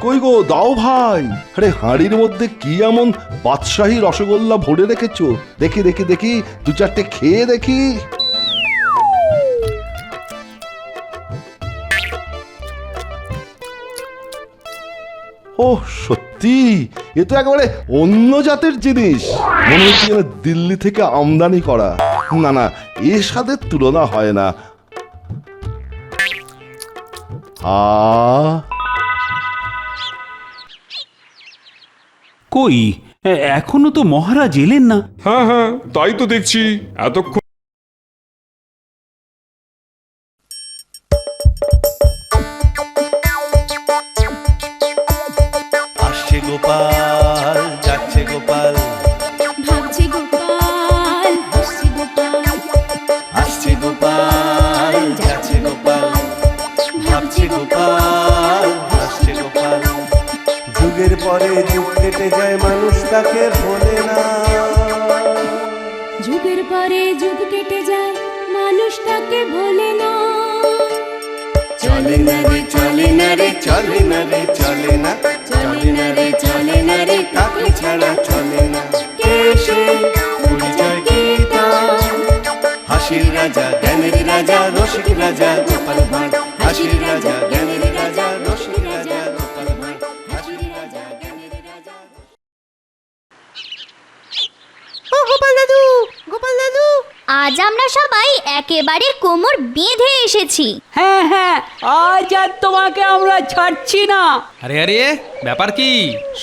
কই গো দাও ভাই। আরে হাঁড়ির মধ্যে কি এমন বাদশাহী রসগোল্লা ভরে রেখেছো? দেখি দেখি দেখি, দু চারটে খেয়ে দেখি। ও সত্যি, এ তো একেবারে অন্য জাতের জিনিস। মনে হচ্ছে যেন দিল্লি থেকে আমদানি করা। না না, এর সাথে তুলনা হয় না। কই এখনো তো মহারাজ এলেন না। হ্যাঁ হ্যাঁ, তাই তো দেখছি এতক্ষণ। আসছে গোপাল, যাচ্ছে গোপাল, ভাবছে গোপাল, হাসছে গোপাল, আসছে গোপাল, যাচ্ছে গোপাল, ভাবছে গোপাল, হাসছে গোপাল। যুগের পরে যুগ কেটে যায়, মানুষ তাকে ভোলে না। যুগের পরে যুগ কেটে যায়, মানুষ তাকে ভোলে না। চলে না রে, চলে না রে, চলে না রে, চলে না, চলে না রে, চলে না রে, তাকে ছাড়া চলে না। কে সে? পরিচয় কি তার? হাসির রাজা, জ্ঞানের রাজা, রসিক রাজা গোপাল ভাঁড়। হাসির রাজা, জ্ঞানের রাজা, রসিক রাজা গোপাল ভাঁড়। হাসির রাজা, জ্ঞানের রাজা। ও গোপাল দাদু, গোপাল দাদু, আজ আমরা সবাই একেবারে কোমর বেঁধে এসেছি। হ্যাঁ হ্যাঁ, আজ আর তোমাকে আমরা ছাড়ছি না। আরে আরে, ব্যাপার কি?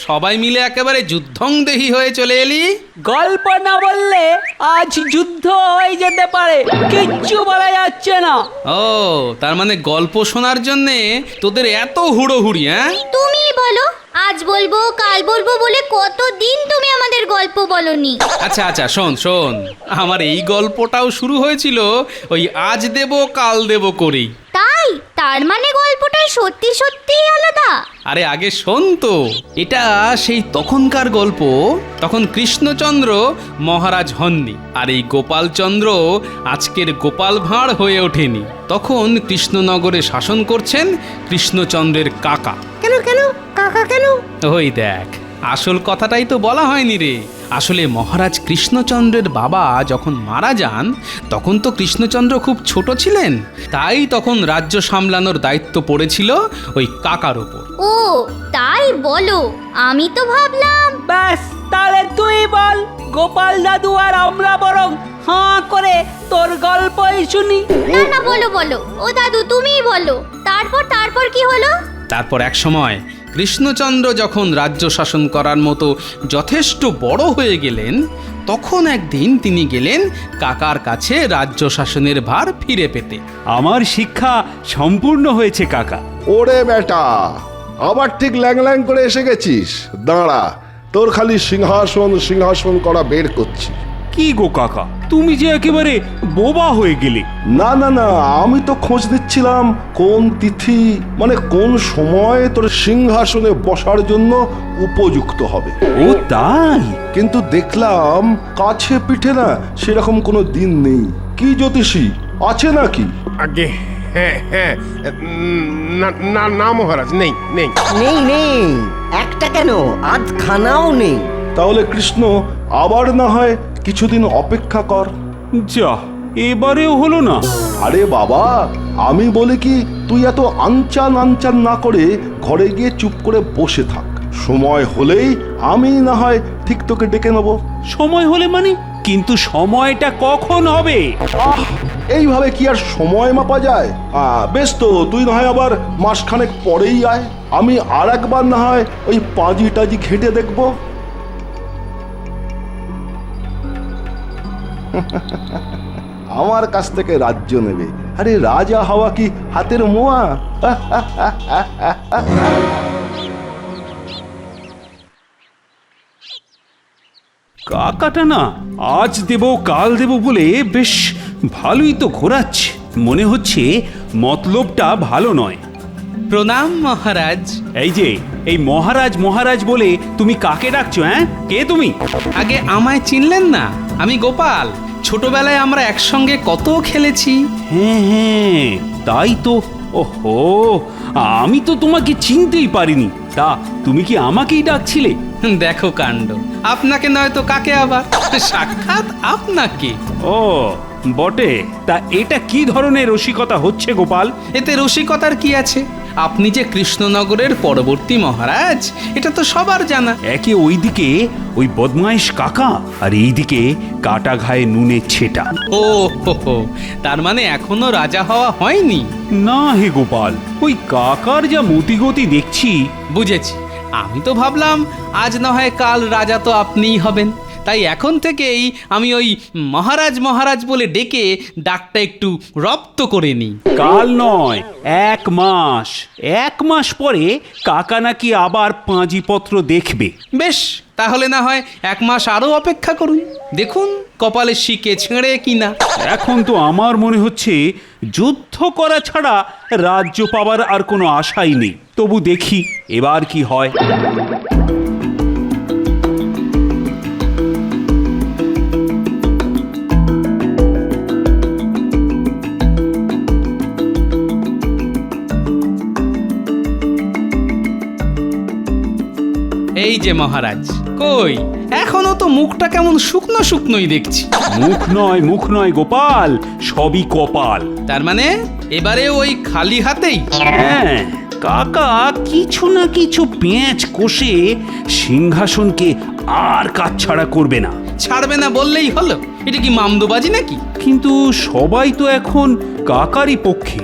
সবাই মিলে একেবারে যুদ্ধংদেহী হয়ে চলে এলি। গল্প না বললে আজ যুদ্ধ হয়ে যেতে পারে, কিচ্ছু বলা যাচ্ছে না। ও, তার মানে গল্প শোনার জন্যে তোদের এত হুড়োহুড়ি? হ্যাঁ, তুমি বলো, আজ বলবো কাল বলবো বলে কতদিন তুমি আমাদের গল্প বলনি। আচ্ছা আচ্ছা, শোন শোন, আমার এই গল্পটাও শুরু হয়েছিল ওই আজ দেব কাল দেব করেই। তাই? তার মানে গল্পটা সত্যি সত্যিই আলাদা? আরে আগে শোন তো, এটা সেই তখনকার গল্প। তখন কৃষ্ণচন্দ্র মহারাজ হননি, আর এই গোপালচন্দ্র আজকের গোপাল ভাঁড় হয়ে ওঠেনি। তখন কৃষ্ণনগরে শাসন করছেন কৃষ্ণচন্দ্রের কাকা। কেন কেন কাকা কেন? ওই দেখ, আসল কথাটাই তো বলা হয়নি রে। আসলে মহারাজ কৃষ্ণচন্দ্রের বাবা যখন মারা যান, তখন তো কৃষ্ণচন্দ্র খুব ছোট ছিলেন। তাই তখন রাজ্য সামলানোর দায়িত্ব পড়েছিল ওই কাকার ওপর। ও তাই বলো, আমি তো ভাবলাম। ব্যাস, তাহলে তুই বল। গোপাল দাদু আর আমরা বরং হাঁ করে তোর গল্পই শুনি। না না, বলো বলো, ও দাদু তুমিই বলো। তারপর তারপর কি হলো? তারপর এক সময় কৃষ্ণচন্দ্র যখন রাজ্য শাসন করার মতো যথেষ্ট বড় হয়ে গেলেন, তখন একদিন তিনি গেলেন কাকার কাছে রাজ্য শাসনের ভার ফিরে পেতে। আমার শিক্ষা সম্পূর্ণ হয়েছে কাকা। ওরে বেটা, আবার ঠিক ল্যাং ল্যাং করে এসে গেছিস। দাঁড়া, তোর খালি সিংহাসন সিংহাসন করা বের করছি। কি গো কাকা, তুমি যে একেবারে বোবা হয়ে গেলে। না না না, আমি তো খোঁজ নিচ্ছিলাম কোন তিথি, মানে কোন সময় তোর সিংহাসনে বসার জন্য উপযুক্ত হবে। ও তাই? কিন্তু দেখলাম কাছে পিঠে না সেরকম কোনো দিন নেই। কি জ্যোতিষী আছে নাকি? আগে হ্যাঁ হ্যাঁ, না না না মহারাজ, নেই নেই। নেই নেই, একটা কেন আধখানাও নেই। তাহলে কৃষ্ণ আবার না হয় কিছুদিন অপেক্ষা কর। যা, এবারেও হলো না। আরে বাবা, আমি বলি কি, তুই এত আনচান আনচান না করে ঘরে গিয়ে চুপ করে বসে থাক। সময় হলেই আমি না হয় ঠিক তোকে ডেকে নেব। সময় হলে মানে? কিন্তু সময়টা কখন হবে? আহ, এইভাবে কি আর সময় মাপা যায়? বেশ তো, তুই না হয় আবার মাসখানেক পরেই আয়। আমি আর একবার না হয় ওই পাঁজি টাজি ঘেটে দেখবো। আমার কাছ থেকে রাজ্য নেবে? আরে রাজা হওয়া কি হাতের মোয়া? কাকাটা না আজ দেব কাল দেব বলে বেশ ভালোই তো ঘোরাচ্ছে। মনে হচ্ছে মতলবটা ভালো নয়। প্রণাম মহারাজ। এই যে, এই মহারাজ মহারাজ বলে তুমি কাকে ডাকছো? হ্যাঁ, কে তুমি? আগে আমায় চিনলেন না? আমি গোপাল। ছোটবেলায় আমরা একসঙ্গে কত খেলেছি। হ্যাঁ হ্যাঁ, তাই তো। ওহো, আমি তো তোমাকে চিনতেই পারিনি। তা তুমি কি আমাকেই ডাকছিলে? দেখো কাণ্ড, আপনাকে নয় তো কাকে আবার, সাক্ষাৎ আপনাকে। ও বটে, তা এটা কি ধরনের রসিকতা হচ্ছে গোপাল? এতে রসিকতার কি আছে? আপনি যে কৃষ্ণনগরের পরবর্তী মহারাজ, এটা তো সবার জানা। একে ওইদিকে ওই বদমাইশ কাকা, আর এইদিকে কাটা ঘায়ে নুনের ছেটা। ও হো হো, তার মানে এখনো রাজা হওয়া হয়নি? না হে গোপাল, ওই কাকার যা মতিগতি দেখছি। বুঝেছি, আমি তো ভাবলাম আজ না হয় কাল রাজা তো আপনিই হবেন, তাই এখন থেকেই আমি ওই মহারাজ মহারাজ বলে ডেকে ডাকটা একটু রপ্ত করে নিই। কাল নয়, 1 মাস। 1 মাস পরে কাকা নাকি আবার পাঁজিপত্র দেখবে। বেশ, তাহলে না হয় 1 মাস আরো অপেক্ষা করুন, দেখুন কপালে শিকে ছেঁড়ে কিনা। এখন তো আমার মনে হচ্ছে যুদ্ধ করা ছাড়া রাজ্য পাবার আর কোনো আশাই নেই। তবু দেখি এবার কি হয়। এই যে মহারাজ, কই এখনো তো মুখটা কেমন শুকনো শুকনোই দেখছি। মুখ নয় গোপাল, সবই কপাল। তার মানে এবারে ওই খালি হাতেই? হ্যাঁ, কাকা কিছু না কিছু পেঁচ কষে সিংহাসনকে আর কাছছাড়া করবে না। ছাড়বে না বললেই হলো, এটা কি মামদোবাজি নাকি? কিন্তু সবাই তো এখন কাকারই পক্ষে,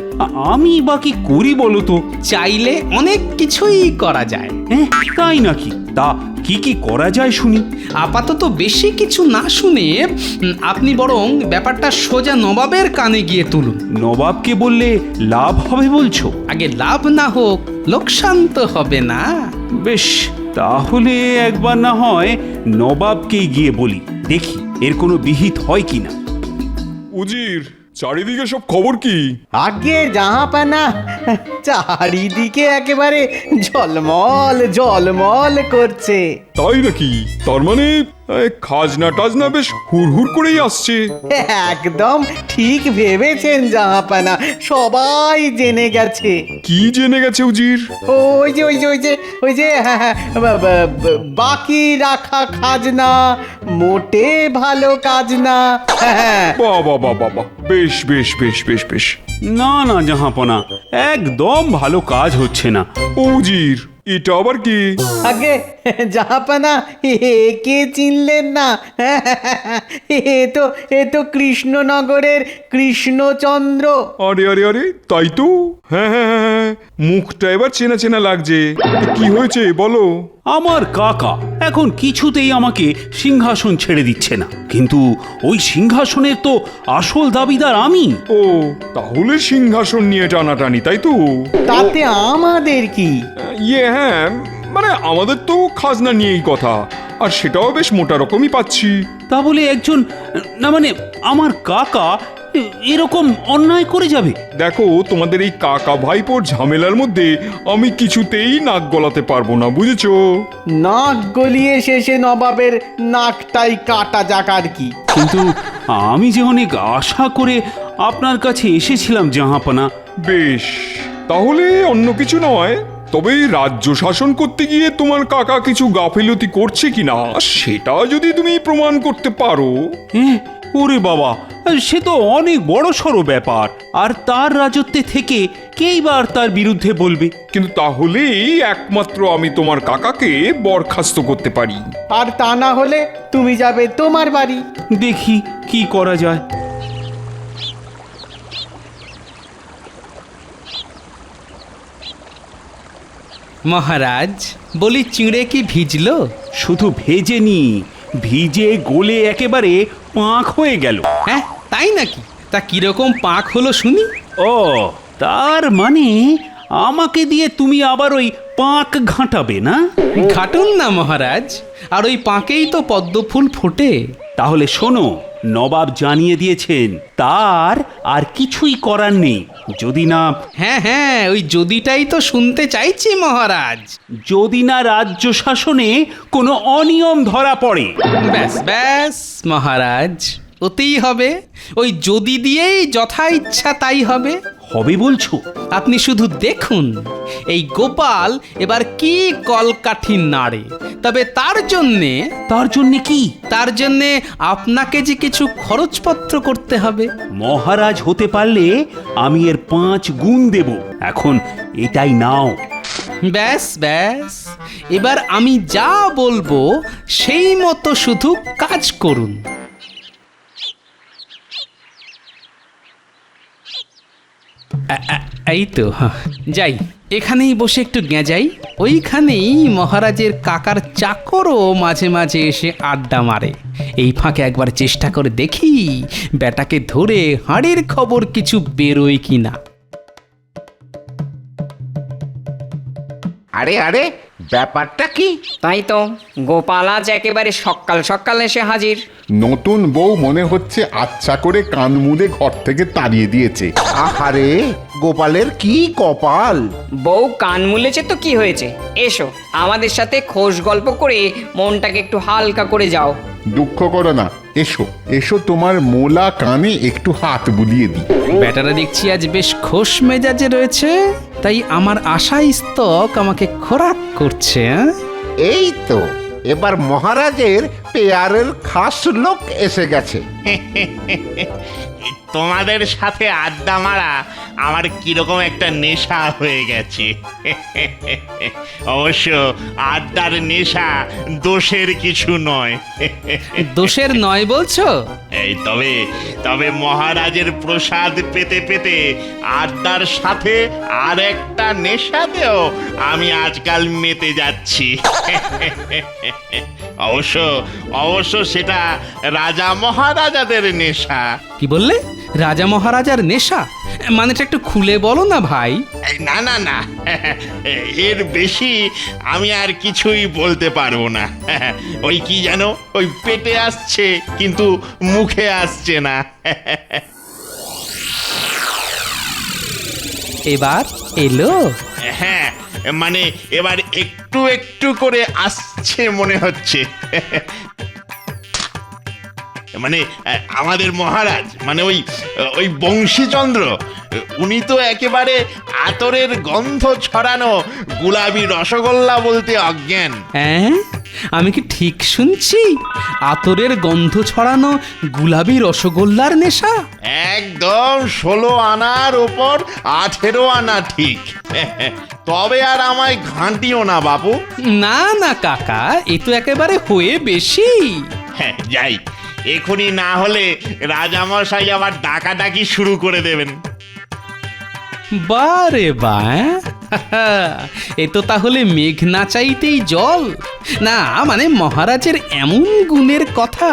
আমি বা কি করি বলো তো? চাইলে অনেক কিছুই করা যায়। হ্যাঁ, তাই নাকি? তা কি কি করা যায় শুনি। আপাতত বেশি কিছু না শুনে আপনি বরং ব্যাপারটা সোজা নবাবের কানে গিয়ে তুলুন। নবাবকে বললে লাভ হবে বলছো? আগে লাভ না হোক, লোকসান তো হবে না। বেশ, তাহলে একবার না হয় নবাবকেই গিয়ে বলি, দেখি এর কোনো বিহিত হয় কিনা। উজির, চারিদিকে সব খবর কি? আগে জাহাপানা, চারিদিকে একেবারে ঝলমল ঝলমল করছে। তাই নাকি? তার মানে খাজনা টাজনা বেশ হুড়হুড় করেই আসছে। একদম ঠিক ভেবেছেন জাহাপানা, সবাই জেনে গেছে। কি জেনে গেছে উজির? ওই যে বাকি রাখা খাজনা মোটে ভালো কাজ না। বাবা বাবা বাবা, বেশ বেশ বেশ বেশ বেশ। না না জাহাপনা, একদম ভালো কাজ হচ্ছে না। উজির, এটা আবার কি? আগে জাহাপানা, কে চিনলেন না? এ তো কৃষ্ণনগরের কৃষ্ণচন্দ্র। আরে আরে আরে, তাই তো। হ্যাঁ হ্যাঁ হ্যাঁ, মুখটা এবার চেনা চেনা লাগছে। কি হয়েছে বলো? আমার কাকা এখন কিছুতেই আমাকে সিংহাসন ছেড়ে দিচ্ছে না, কিন্তু ওই সিংহাসনের তো আসল দাবিদার আমি। ও, তাহলে সিংহাসন নিয়ে টানাটানি, তাই তো? তাতে আমাদের কি? হ্যাঁ, মানে আমাদের তো খাজনা নিয়েই কথা, আর সেটাও বেশ মোটা রকমই পাচ্ছি। তা বলে একজন, না মানে আমার কাকা এরকম অন্যায় করে যাবে? দেখো, তোমাদের এই কাকা ভাইপোর ঝামেলার মধ্যে আমি কিছুতেই নাক গলাতে পারবো না, বুঝেছো? নাক গলিয়ে শেষে নবাবের নাকটাই কাটা যাক আর কি। কিন্তু আমি যে অনেক আশা করে আপনার কাছে এসেছিলাম জাহাপনা। বেশ, তাহলে অন্য কিছু নয়, তবে রাজ্য শাসন করতে গিয়ে তোমার কাকা কিছু গাফিলতি করছে কিনা সেটা যদি তুমি প্রমাণ করতে পারো। ওরে বাবা, সে তো অনেক বড় সড়ো ব্যাপার, আর তার রাজত্বে থেকে কেই বার তার বিরুদ্ধে বলবে? কিন্তু তাহলেই একমাত্র আমি তোমার কাকাকে বরখাস্ত করতে পারি। আর তা না হলে তুমি যাবে তোমার বাড়ি। দেখি কি করা যায়। মহারাজ, বলি চিঁড়ে কি ভিজলো? শুধু ভেজেনি, ভিজে গলে একেবারে পাঁক হয়ে গেল। হ্যাঁ, তাই নাকি? তা কিরকম পাক হলো শুনি। ও, তার মানে আমাকে দিয়ে তুমি আবার ওই পাঁক ঘাঁটাবে না? ঘাটুন না মহারাজ, আর ওই পাঁকেই তো পদ্ম ফুল ফোটে। তাহলে শোনো, নবাব জানিয়ে দিয়েছেন তার আর কিছুই করার নেই, যদি না। হ্যাঁ হ্যাঁ, ওই যদিটাই তো শুনতে চাইছি মহারাজ। যদি না রাজ্য শাসনে কোনো অনিয়ম ধরা পড়ে। ব্যাস ব্যাস মহারাজ, ওতেই হবে। ওই যদি দিয়েই যথা ইচ্ছা তাই হবে। হবে বলছো? আপনি শুধু দেখুন এই গোপাল এবার কি কলকাঠি নাড়ে। তবে তার জন্যে কি? তার জন্যে আপনাকে যে কিছু খরচপত্র করতে হবে। মহারাজ হতে পারলে আমি এর 5 গুণ দেব। এখন এটাই নাও। ব্যাস ব্যাস, এবার আমি যা বলবো সেই মতো শুধু কাজ করুন। এই তো যাই, এখানেই বসে একটু গেঁজাই। ওইখানেই মহারাজের কাকার চাকরও মাঝে মাঝে এসে আড্ডা মারে। এই ফাঁকে একবার চেষ্টা করে দেখি বেটাকে ধরে হাড়ের খবর কিছু বেরোয় কিনা। আরে আরে, ব্যাপারটা কি? তাই তো, গোপাল আজ একেবারে সকাল সকাল এসে হাজির। নতুন বউ মনে হচ্ছে আচ্ছা করে কান মুলে ঘর থেকে তাড়িয়ে দিয়েছে। আহারে, গোপালের কি কপাল! বউ কান মুলেছে তো কি হয়েছে? এসো আমাদের সাথে খোশ গল্প করে মনটাকে একটু হালকা করে যাও। দুঃখ করো না, এসো এসো, তোমার মোলা কানে একটু হাত বুলিয়ে দিই। বেটারা দেখছি আজ বেশ খোশ মেজাজে রয়েছে, তাই আমার আশা স্তক আমাকে খোরাক করছে। এই তো, এবার মহারাজের পেয়ারের খাস লোক এসে গেছে। তোমাদের সাথে আড্ডা মারা আমার কিরকম একটা নেশা হয়ে গেছে। অবশ্য আড্ডার নেশা দোষের কিছু নয়। দোষের নয় বলছো? এই তবে তবে মহারাজের প্রসাদ পেতে পেতে আড্ডার সাথে আর একটা নেশাতেও আমি আজকাল মেতে যাচ্ছি। অবশ্য অবশ্য সেটা রাজা মহারাজাদের নেশা। কি বললে? রাজা মহারাজার নেশা? মানেটা একটু খুলে বলো না ভাই। না না না, এর বেশি আমি আর কিছুই বলতে পারবো না। ওই কি যেন, ওই পেটে আসছে কিন্তু মুখে আসছে না। এবার এলো? হ্যাঁ, মানে এবার একটু একটু করে আসছে মনে হচ্ছে। মানে আমাদের মহারাজ, মানে ওই বংশীচন্দ্র, উনি তো একেবারে আতরের গন্ধ ছড়ানো গুলাবি রসগোল্লা বলতে অজ্ঞান। হ্যাঁ, আমি কি ঠিক শুনছি? আতরের গন্ধ ছড়ানো গুলাবি রসগোল্লার নেশা? একদম 16 আনার ওপর 18 আনা ঠিক। তবে আর আমায় ঘাঁটিও না বাবু। না না কাকা, এ তো একেবারে হয়ে বেশি। হ্যাঁ যাই, এখনই না হলে রাজামশাই আবার ডাকাডাকি শুরু করে দেবেন। বারে বা, এ তো তাহলে মেঘ না চাইতেই জল। না মানে মহারাজের এমন গুণের কথা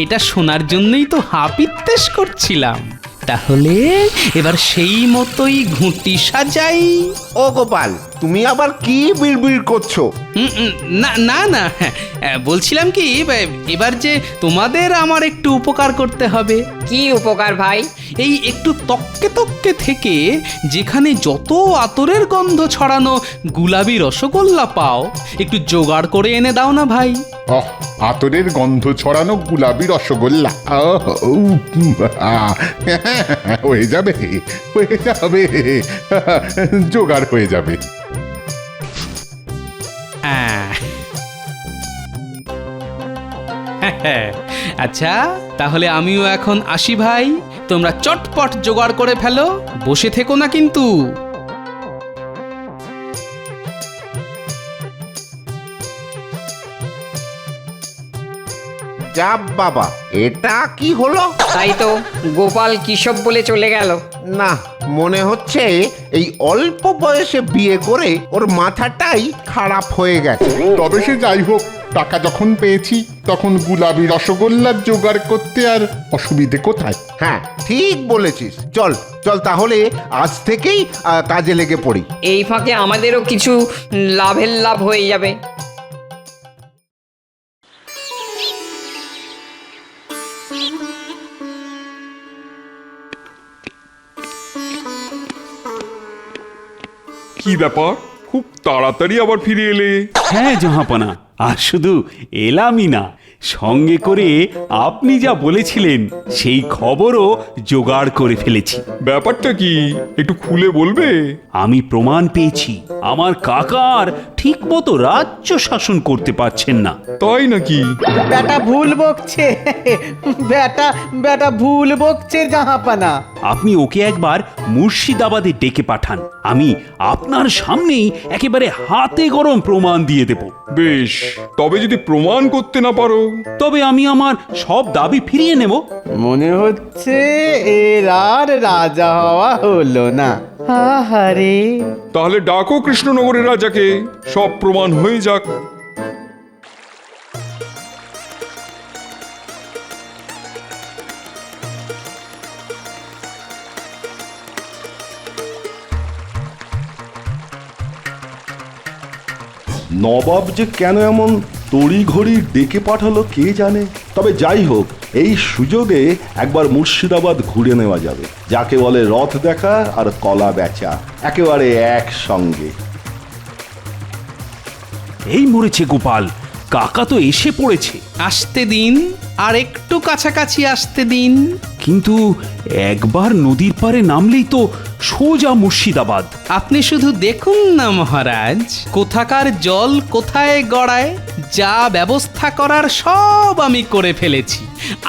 এটা শোনার জন্যই তো হাপিত্তেশ করছিলাম। তাহলে এবার সেই মতোই ঘুঁটি সাজাই। ও গোপাল, তুমি আবার কি বিড়বিড় করছো? না না না, বলছিলাম কি এবার যে তোমাদের আমার একটু উপকার করতে হবে। কি উপকার ভাই? এই একটু তককে তককে থেকে যেখানে যত আতরের গন্ধ ছড়ানো গুলাবি রসগোল্লা পাও একটু জোগাড় করে এনে দাও না ভাই। আতরের গন্ধ ছড়ানো গুলাবি রসগোল্লা হয়ে যাবে, হয়ে যাবে, জোগাড় হয়ে যাবে। আচ্ছা তাহলে আমিও এখন আসি ভাই, তোমরা চটপট জোগাড় করে ফেলো, বসে থেকো না কিন্তু। যা বাবা, এটা কি হলো? তাই তো, গোপাল কিসব বলে চলে গেল। না, মনে হচ্ছে এই অল্প বয়সে বিয়ে করে ওর মাথাটাই খারাপ হয়ে গেছে। তবে সে যাই হোক, টাকা যখন পেয়েছি তখন গুলাবি রসগোল্লার জোগাড় করতে আর অসুবিধে কোথায়? হ্যাঁ ঠিক বলেছিস। চল চল তাহলে আজ থেকেই কাজে লেগে পড়ি। এই ফাঁকে আমাদেরও কিছু লাভের লাভ হয়ে যাবে। কি ব্যাপার, খুব তাড়াতাড়ি আবার ফিরে এলে? হ্যাঁ জাহাপনা, আর শুধু এলামই না, সঙ্গে করে আপনি যা বলেছিলেন সেই খবরও জোগাড় করে ফেলেছি। ব্যাপারটা কি একটু খুলে বলবে? আমি প্রমাণ পেয়েছি আমার কাকার ঠিক মতো রাজ্য শাসন করতে পারছেন না। তাই নাকি? বেটা ভুল বকছে, বেটা ভুল বকছে জাহাপানা। আপনি ওকে একবার মুর্শিদাবাদে ডেকে পাঠান, আমি আপনার সামনেই একেবারে হাতে গরম প্রমাণ দিয়ে দেব। বেশ, তবে যদি প্রমাণ করতে না পারো? তবে আমি আমার সব দাবি ফিরিয়ে নেব। মনে হচ্ছে এর আর রাজা হওয়া হলো না। আহারে, তাহলে ডাকো কৃষ্ণনগরের রাজাকে, সব প্রমাণ হয়ে যাক। নবাব যে কেন এমন তড়িঘড়ি ডেকে পাঠালো কে জানে। তবে যাই হোক, এই সুযোগে একবার মুর্শিদাবাদ ঘুরে নেওয়া যাবে। যাকে বলে রথ দেখা আর কলা বেচা একেবারে একসঙ্গে। এই মরেছে গোপাল, কাকা তো এসে পড়েছে। আসতে দিন, আর একটু কাছাকাছি আসতে দিন। কিন্তু একবার নদীর পাড়ে নামলেই তো সোজা মুর্শিদাবাদ। আপনি শুধু দেখুন না মহারাজ, কোথাকার জল কোথায় গড়ায়, যা ব্যবস্থা করার সব আমি করে ফেলেছি।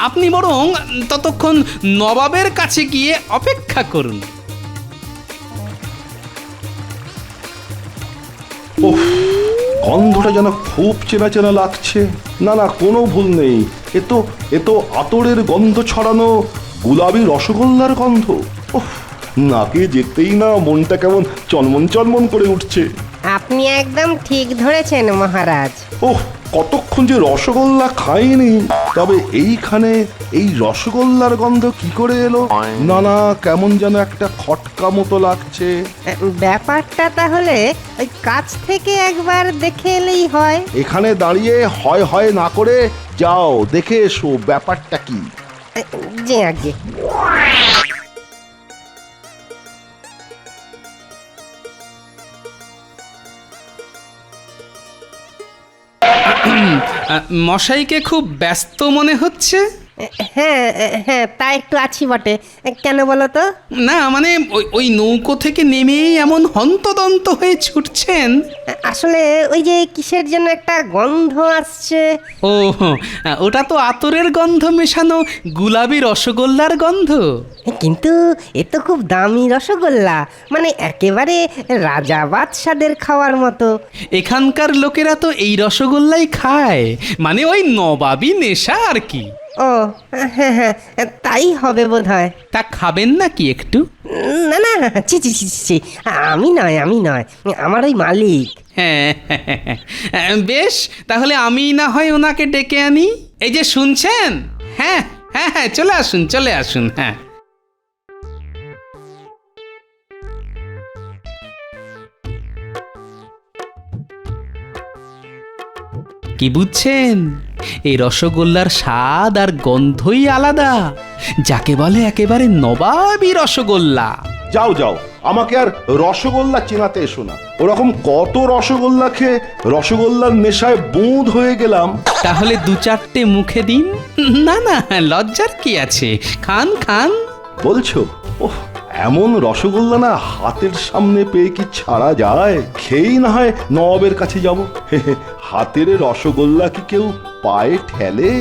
আপনি বরং ততক্ষণ নবাবের কাছে গিয়ে অপেক্ষা করুন। ওহ, গন্ধটা যেন খুব চেনা চেনা লাগছে। না না, কোনো ভুল নেই, এ তো আতরের গন্ধ ছড়ানো গুলাবি রসগোল্লার গন্ধ। ওহ, নাকে যেতেই না মনটা কেমন চনমন চনমন করে উঠছে। আপনি একদম ঠিক ধরেছেন মহারাজ। ওহ, কতক্ষণ যে রসগোল্লা খাইনি। তবে এইখানে এই রসগোল্লার গন্ধ কি করে এলো? না না, কেমন যেন একটা খটকা মতো লাগছে। ব্যাপারটা তাহলে ওই কাছ থেকে একবার দেখে এলেই হয়। এখানে দাঁড়িয়ে হয় হয় না করে যাও, দেখে এসো ব্যাপারটা কি। যে আগে মশাইকে খুব ব্যস্ত মনে হচ্ছে। হ্যাঁ হ্যাঁ, তা একটু আছি বটে। কেন বলো তো? না মানে ওই নৌকো থেকে নেমেই এমন হন্তদন্ত হয়ে ছুটছেন। আসলে ওই যে কিসের জন্য একটা গন্ধ আসছে। ও, ওটা তো আতরের গন্ধ মেশানো গুলাবি রসগোল্লার গন্ধ। কিন্তু এ তো খুব দামি রসগোল্লা, মানে একেবারে রাজা বাদশাদের খাওয়ার মতো। এখানকার লোকেরা তো এই রসগোল্লাই খায়, মানে ওই নবাবি নেশা আর কি। ও হ্যাঁ হ্যাঁ, তাই হবে বোধহয়। তা খাবেন নাকি একটু? না না, ছি ছি ছি ছি, আমি নয়, আমার ওই মালিক। হ্যাঁ, বেশ, তাহলে আমি না হয় ওনাকে ডেকে আনি। এই যে শুনছেন? হ্যাঁ হ্যাঁ হ্যাঁ, চলে আসুন। হ্যাঁ, কি বুঝছেন? এই রসগোল্লার স্বাদ আর গন্ধই আলাদা, যাকে বলে একেবারে নবাবী রসগোল্লা। যাও যাও, আমাকে আর রসগোল্লা চেনাতে এসো না। ওরকম কত রসগোল্লা খেয়ে রসগোল্লার নেশায় বুঁদ হয়ে গেলাম। তাহলে দু চারটে মুখে দিন। না না, লজ্জার কি আছে, খান খান। বলছো? ওহ, এমন রসগোল্লা না হাতের সামনে পেয়ে কি ছাড়া যায়? খেয়েই না হয় নবাবের কাছে যাব। হাতের রসগোল্লা কি কেউ পায়ে ঠেলে?